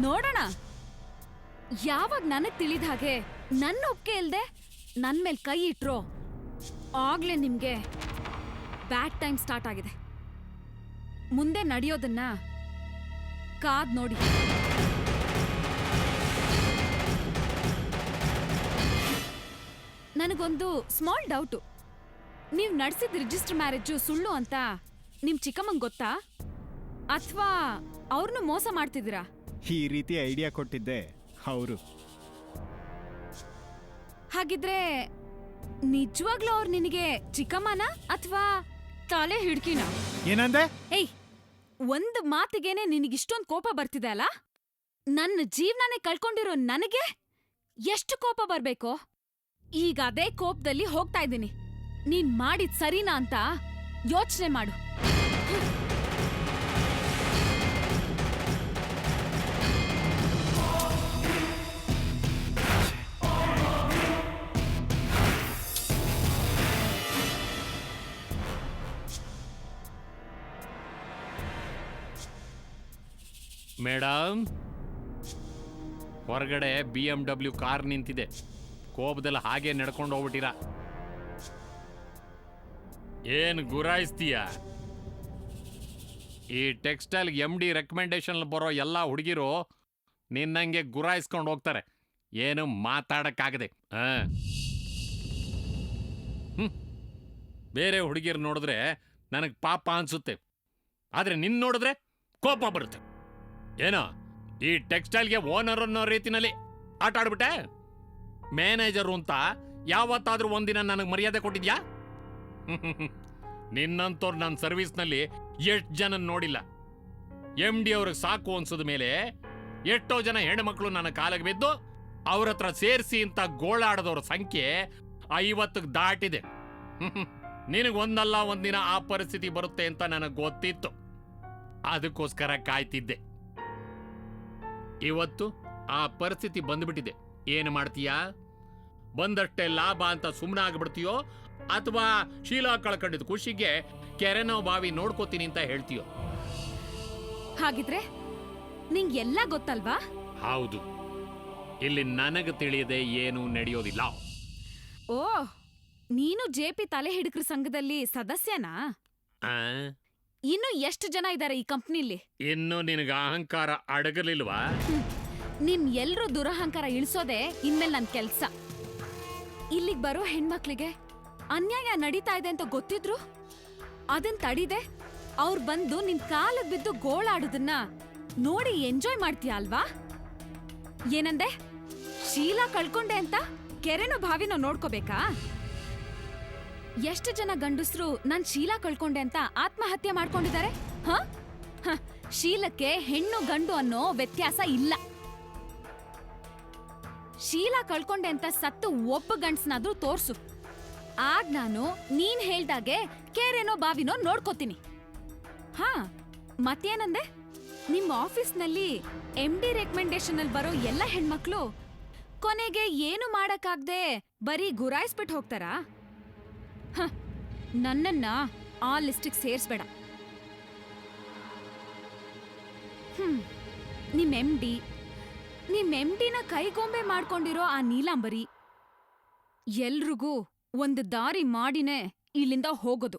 ನೋಡೋಣ. ಯಾವಾಗ ನನಗ್ ತಿಳಿದ ಹಾಗೆ ನನ್ನ ಒಪ್ಪಿಗೆ ಇಲ್ದೆ ನನ್ ಮೇಲ್ ಕೈ ಇಟ್ರೋ ಆಗ್ಲೇ ನಿಮ್ಗೆ ಬ್ಯಾಡ್ ಟೈಮ್ ಸ್ಟಾರ್ಟ್ ಆಗಿದೆ. ಮುಂದೆ ನಡೆಯೋದನ್ನ ಕಾದ್ ನೋಡಿ. ನನಗೊಂದು ಸ್ಮಾಲ್ ಡೌಟು. ನೀವ್ ನಡೆಸಿದ ರಿಜಿಸ್ಟರ್ ಮ್ಯಾರೇಜು ಸುಳ್ಳು ಅಂತ ನಿಮ್ ಚಿಕ್ಕಮ್ಮಂಗ್ ಗೊತ್ತಾ, ಅಥವಾ ಅವ್ರನ್ನು ಮೋಸ ಮಾಡ್ತಿದ್ದೀರಾ? ಈ ರೀತಿ ಐಡಿಯಾ ಕೊಟ್ಟಿದ್ದೆ ಅವರು. ಹಾಗಿದ್ರೆ ನಿಜವಾಗ್ಲೂ ಅವ್ರು ನಿನಗೆ ಚಿಕ್ಕಮ್ಮನ ಅಥವಾ ತಲೆ ಹಿಡ್ಕಿನ? ಏನಂದೆ? ಏಯ್, ಒಂದು ಮಾತಿಗೇನೆ ನಿನಗಿಷ್ಟೊಂದು ಕೋಪ ಬರ್ತಿದೆ ಅಲ್ಲ? ನನ್ನ ಜೀವನನೇ ಕಳ್ಕೊಂಡಿರೋ ನನಗೆ ಎಷ್ಟು ಕೋಪ ಬರ್ಬೇಕು? ಈಗ ಅದೇ ಕೋಪದಲ್ಲಿ ಹೋಗ್ತಾ ಇದ್ದೀನಿ. ನೀನ್ ಮಾಡಿದ್ ಸರಿನಾ ಅಂತ ಯೋಚನೆ ಮಾಡು. ಮೇಡಮ್, ಹೊರಗಡೆ BMW ಕಾರ್ ನಿಂತಿದೆ. ಕೋಪದಲ್ಲಿ ಹಾಗೆ ನಡ್ಕೊಂಡು ಹೋಗ್ಬಿಟ್ಟಿರ. ಏನು ಗುರಾಯಿಸ್ತೀಯ? ಈ ಟೆಕ್ಸ್ಟೈಲ್ MD ರೆಕಮೆಂಡೇಶನ್ ಬರೋ ಎಲ್ಲ ಹುಡುಗಿರು ನಿನ್ನಂಗೆ ಗುರಾಯಿಸ್ಕೊಂಡು ಹೋಗ್ತಾರೆ, ಏನು ಮಾತಾಡಕ್ಕಾಗದೆ. ಬೇರೆ ಹುಡುಗಿರು ನೋಡಿದ್ರೆ ನನಗೆ ಪಾಪ ಅನ್ಸುತ್ತೆ, ಆದರೆ ನಿನ್ನ ನೋಡಿದ್ರೆ ಕೋಪ ಬರುತ್ತೆ. ಏನೋ ಈ ಟೆಕ್ಸ್ಟೈಲ್ಗೆ ಓನರ್ ಅನ್ನೋ ರೀತಿನಲ್ಲಿ ಆಟ ಆಡ್ಬಿಟ್ಟೆ. ಮ್ಯಾನೇಜರು ಅಂತ ಯಾವತ್ತಾದ್ರೂ ಒಂದಿನ ನನಗೆ ಮರ್ಯಾದೆ ಕೊಟ್ಟಿದ್ಯಾ? ನಿನ್ನಂತವ್ರು ನನ್ನ ಸರ್ವಿಸ್ನಲ್ಲಿ ಎಷ್ಟು ಜನ ನೋಡಿಲ್ಲ. MD ಅವ್ರಿಗೆ ಸಾಕು ಅನ್ಸದ ಮೇಲೆ ಎಷ್ಟೋ ಜನ ಹೆಣ್ಮಕ್ಳು ನನ್ನ ಕಾಲಿಗೆ ಬಿದ್ದು ಅವ್ರ ಹತ್ರ ಸೇರಿಸಿ ಅಂತ ಗೋಳಾಡದವ್ರ ಸಂಖ್ಯೆ 50ಕ್ಕೆ ದಾಟಿದೆ. ನಿನಗೊಂದಲ್ಲ ಒಂದಿನ ಆ ಪರಿಸ್ಥಿತಿ ಬರುತ್ತೆ ಅಂತ ನನಗೆ ಗೊತ್ತಿತ್ತು. ಅದಕ್ಕೋಸ್ಕರ ಕಾಯ್ತಿದ್ದೆ. ಇವತ್ತು ಆ ಪರಿಸ್ಥಿತಿ ಬಂದ್ಬಿಟ್ಟಿದೆ. ಏನು ಮಾಡ್ತೀಯಾ? ಬಂದಷ್ಟೇ ಲಾಭ ಅಂತ ಸುಮ್ಮನೆ ಆಗ್ಬಿಡ್ತೀಯೋ, ಅಥವಾ ಶೀಲಾ ಕಳ್ಕೊಂಡಿದ್ ಖುಷಿಗೆ ಕೆರೆನೋ ಬಾವಿ ನೋಡ್ಕೋತೀನಿ ಅಂತ ಹೇಳ್ತೀಯೋ? ಹಾಗಿದ್ರೆ ನಿಂಗೆಲ್ಲ ಗೊತ್ತಲ್ವಾ? ಹೌದು, ಇಲ್ಲಿ ನನಗೆ ತಿಳಿಯದೆ ಏನು ನಡೆಯೋದಿಲ್ಲ. ಓ, ನೀನು JP ತಲೆ ಹಿಡಿಕ್ರ ಸಂಘದಲ್ಲಿ ಸದಸ್ಯನಾ? ಇನ್ನು ಎಷ್ಟು ಜನ ಇದ್ದಾರೆ ಈ ಕಂಪ್ನಿಲಿ? ಇನ್ನು ನಿನಗೆ ಅಹಂಕಾರ ಅಡಗಲಿಲ್ವಾ? ನಿಮ್ ಎಲ್ರೂ ದುರಹಂಕಾರ ಇಳಿಸೋದೆ ಇನ್ಮೇಲೆ ನನ್ ಕೆಲ್ಸ. ಇಲ್ಲಿಗ್ ಬರೋ ಹೆಣ್ಮಕ್ಳಿಗೆ ಅನ್ಯಾಯ ನಡೀತಾ ಇದೆ ಅಂತ ಗೊತ್ತಿದ್ರು ಅದನ್ ತಡಿದೆ ಅವ್ರು ಬಂದು ನಿನ್ ಕಾಲಿಗೆ ಬಿದ್ದು ಗೋಳಾಡೋದನ್ನ ನೋಡಿ ಎಂಜಾಯ್ ಮಾಡ್ತೀಯ ಅಲ್ವಾ? ಏನಂದೆ? ಶೀಲಾ ಕಳ್ಕೊಂಡೆ ಅಂತ ಕೆರೆನೋ ಬಾವಿನೋ ನೋಡ್ಕೋಬೇಕಾ? ಎಷ್ಟು ಜನ ಗಂಡಸ್ರು ನಾನ್ ಶೀಲಾ ಕಳ್ಕೊಂಡೆ ಅಂತ ಆತ್ಮಹತ್ಯೆ ಮಾಡ್ಕೊಂಡಿದ್ದಾರೆ? ಶೀಲಕ್ಕೆ ಹೆಣ್ಣು ಗಂಡು ಅನ್ನೋ ವ್ಯತ್ಯಾಸ ಇಲ್ಲ. ಶೀಲಾ ಕಳ್ಕೊಂಡೆ ಅಂತ ಸತ್ತು ಒಬ್ಬ ಗಂಡ್ಸ್ನಾದ್ರೂ ತೋರ್ಸು, ಆಗ ನಾನು ನೀನ್ ಹೇಳ್ದಾಗೆ ಕೆರೆನೋ ಬಾವಿನೋ ನೋಡ್ಕೋತೀನಿ. ಮತ್ತೇನಂದೆ? ನಿಮ್ಮ ಆಫೀಸ್ನಲ್ಲಿ MD ರೆಕಮೆಂಡೇಶನ್ ಅಲ್ಲಿ ಬರೋ ಎಲ್ಲ ಹೆಣ್ಮಕ್ಳು ಕೊನೆಗೆ ಏನು ಮಾಡಕ್ಕಾಗ್ದೆ ಬರೀ ಗುರಾಯಿಸ್ಬಿಟ್ಟು ಹೋಗ್ತಾರಾ? ನನ್ನನ್ನ ಆ ಲಿಸ್ಟಿಗೆ ಸೇರ್ಸ್ಬೇಡ. ನಿಮ್ MDನ ಕೈಗೊಂಬೆ ಮಾಡ್ಕೊಂಡಿರೋ ಆ ನೀಲಾಂಬರಿ ಎಲ್ರಿಗೂ ಒಂದು ದಾರಿ ಮಾಡಿನೇ ಇಲ್ಲಿಂದ ಹೋಗೋದು.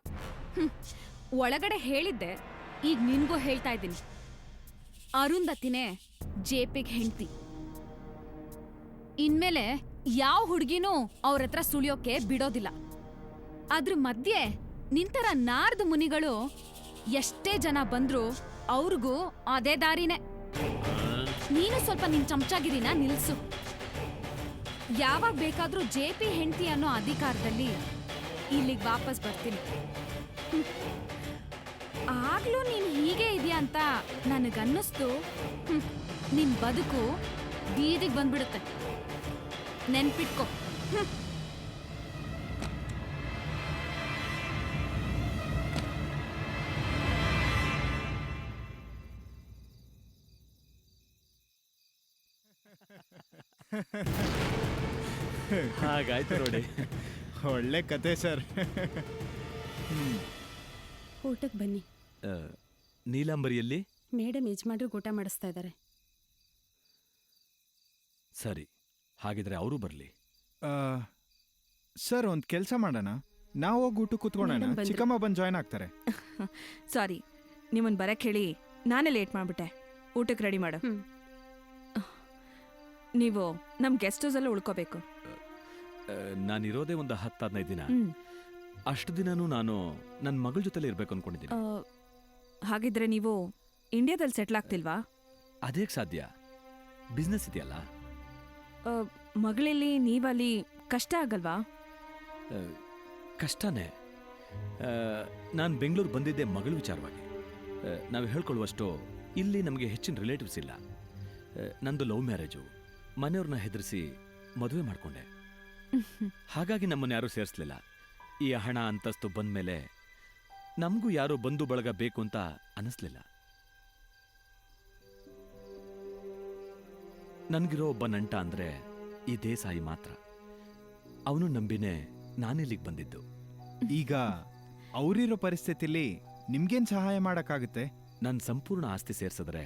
ಒಳಗಡೆ ಹೇಳಿದ್ದೆ, ಈಗ ನಿನ್ಗೂ ಹೇಳ್ತಾ ಇದ್ದೀನಿ. ಅರುಂಧತಿನೇ JPಗೆ ಹೆಂಡ್ತಿ. ಇನ್ಮೇಲೆ ಯಾವ ಹುಡುಗಿನೂ ಅವ್ರ ಹತ್ರ ಸುಳಿಯೋಕೆ ಬಿಡೋದಿಲ್ಲ. ಅದ್ರ ಮಧ್ಯೆ ನಿಂತರ ನಾರ್ದ ಮುನಿಗಳು ಎಷ್ಟೇ ಜನ ಬಂದ್ರು ಅವ್ರಿಗೂ ಅದೇ ದಾರಿನೇ. ನೀನು ಸ್ವಲ್ಪ ನಿನ್ ಚಮಚಾಗಿರಿನ ನಿಲ್ಸು. ಯಾವಾಗ ಬೇಕಾದ್ರೂ JP ಹೆಂಡ್ತಿ ಅನ್ನೋ ಅಧಿಕಾರದಲ್ಲಿ ಇಲ್ಲಿಗೆ ವಾಪಸ್ ಬರ್ತೀನಿ. ಆಗ್ಲೂ ನೀನ್ ಹೀಗೆ ಇದೆಯಾ ಅಂತ ನನಗನ್ನಿಸ್ತು. ನಿನ್ ಬದುಕು ಬೀದಿಗೆ ಬಂದ್ಬಿಡುತ್ತೆ, ನೆನ್ಪಿಟ್ಕೋ. ಹಾಗಾಯ್ತು ನೋಡಿ. ಒಳ್ಳೆ ಕತೆ ಸರ್. ಊಟಕ್ಕೆ ಬನ್ನಿ. ನೀಲಾಂಬರಿಯಲ್ಲಿ ಮೇಡಮ್ ಯಜಮಾನ್ರಿಗೆ ಊಟ ಮಾಡಿಸ್ತಾ ಇದ್ದಾರೆ. ಸರಿ, ಹಾಗಿದ್ರೆ ಅವರು ಬರಲಿ. ಸರ್ ಒಂದು ಕೆಲಸ ಮಾಡೋಣ, ನಾವು ಹೋಗಿ ಊಟ ಕೂತ್ಕೊಳ್ಳೋಣ. ಮೇಡಮ್ ಬಂದ್ರು. ಚಿಕ್ಕಮ್ಮ ಬಂದು ಜಾಯ್ನ್ ಆಗ್ತಾರೆ. ಸಾರಿ, ನಿಮ್ಮನ್ನು ಬರಕ್ಕೆ ಹೇಳಿ ನಾನೇ ಲೇಟ್ ಮಾಡಿಬಿಟ್ಟೆ. ಊಟಕ್ಕೆ ರೆಡಿ ಮಾಡು. ನೀವು ನಮ್ಮ ಗೆಸ್ಟ್ ಹೌಸಲ್ಲೇ ಉಳ್ಕೋಬೇಕು. ನಾನಿರೋದೇ ಒಂದು 10-15 ದಿನ. ಹ್ಮ್. ಅಷ್ಟು ದಿನನೂ ನಾನು ನನ್ನ ಮಗಳ ಜೊತೆಲಿ ಇರಬೇಕು ಅನ್ಕೊಂಡಿದ್ದೀನಿ. ಆ, ಹಾಗಿದ್ರೆ ನೀವು ಇಂಡಿಯಾದಲ್ಲಿ ಸೆಟ್ಲ್ ಆಗ್ತಿಲ್ವಾ? ಅದೇಗೆ ಸಾಧ್ಯ? ಬಿಸ್ನೆಸ್ ಇದೆಯಲ್ಲ. ಆ, ಮಗಳಲ್ಲಿ ನೀವಲ್ಲಿ ಕಷ್ಟ ಆಗಲ್ವಾ? ಕಷ್ಟನೇ. ನಾನು ಬೆಂಗಳೂರು ಬಂದಿದ್ದೆ ಮಗಳ ವಿಚಾರವಾಗಿ. ನಾವು ಹೇಳ್ಕೊಳ್ಳುವಷ್ಟು ಇಲ್ಲಿ ನಮಗೆ ಹೆಚ್ಚಿನ ರಿಲೇಟಿವ್ಸ್ ಇಲ್ಲ. ನಂದು ಲವ್ ಮ್ಯಾರೇಜು. ಮನೆಯವ್ರನ್ನ ಹೆದರಿಸಿ ಮದುವೆ ಮಾಡಿಕೊಂಡೆ. ಹಾಗಾಗಿ ನಮ್ಮನ್ನು ಯಾರೂ ಸೇರಿಸಲಿಲ್ಲ. ಈ ಹಣ ಅಂತಸ್ತು ಬಂದಮೇಲೆ ನಮಗೂ ಯಾರೋ ಬಂಧು ಬಳಗ ಬೇಕು ಅಂತ ಅನ್ನಿಸ್ಲಿಲ್ಲ. ನನಗಿರೋ ಒಬ್ಬ ನಂಟ ಅಂದರೆ ಈ ದೇಸಾಯಿ ಮಾತ್ರ. ಅವನು ನಂಬಿನೇ ನಾನಿಲ್ಲಿಗೆ ಬಂದಿದ್ದು. ಈಗ ಅವರಿರೋ ಪರಿಸ್ಥಿತಿಲಿ ನಿಮ್ಗೇನು ಸಹಾಯ ಮಾಡೋಕ್ಕಾಗುತ್ತೆ? ನನ್ನ ಸಂಪೂರ್ಣ ಆಸ್ತಿ ಸೇರಿಸಿದ್ರೆ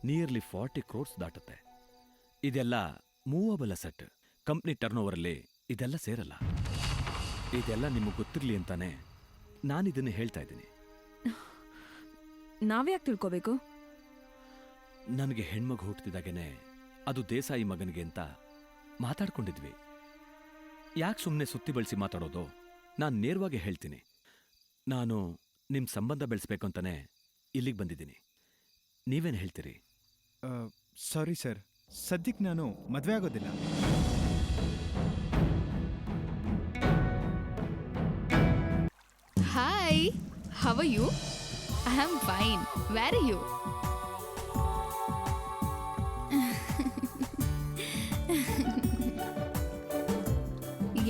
ನಿಯರ್ಲಿ 40 crores ದಾಟುತ್ತೆ. ಇದೆಲ್ಲ ಮೂವಬಲ್ ಅಸೆಟ್. ಕಂಪ್ನಿ ಟರ್ನ್ ಓವರಲ್ಲಿ ಇದೆಲ್ಲ ಸೇರಲ್ಲ. ಇದೆಲ್ಲ ನಿಮಗೆ ಗೊತ್ತಿರಲಿ ಅಂತಾನೆ ನಾನಿದನ್ನು ಹೇಳ್ತಾ ಇದ್ದೀನಿ. ನಾವ್ಯಾಕೆ ತಿಳ್ಕೋಬೇಕು? ನನಗೆ ಹೆಣ್ಮಗು ಹುಟ್ಟಿದಾಗೇನೆ ಅದು ದೇಸಾಯಿ ಮಗನಿಗೆ ಅಂತ ಮಾತಾಡ್ಕೊಂಡಿದ್ವಿ. ಯಾಕೆ ಸುಮ್ಮನೆ ಸುತ್ತಿ ಬಳಸಿ ಮಾತಾಡೋದು? ನಾನು ನೇರವಾಗಿ ಹೇಳ್ತೀನಿ. ನಾನು ನಿಮ್ಮ ಸಂಬಂಧ ಬೆಳೆಸ್ಬೇಕು ಅಂತಾನೆ ಇಲ್ಲಿಗೆ ಬಂದಿದ್ದೀನಿ. ನೀವೇನು ಹೇಳ್ತೀರಿ? ಸಾರಿ ಸರ್, ಸದ್ಯಕ್ಕೆ ನಾನು ಮದುವೆ ಆಗೋದಿಲ್ಲ. Hi, how are you? I am fine. Where are you?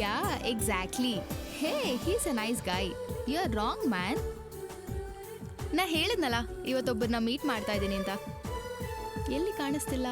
Yeah, exactly. Hey, he's a nice guy. You're wrong, man. ನಾ ಹೇಳಿದ್ನಲ್ಲ ಇವತ್ತೊಬ್ಬರನ್ನ ಮೀಟ್ ಮಾಡ್ತಾ ಇದ್ದೀನಿ ಅಂತ. ಎಲ್ಲಿ ಕಾಣಿಸ್ತಿಲ್ಲ?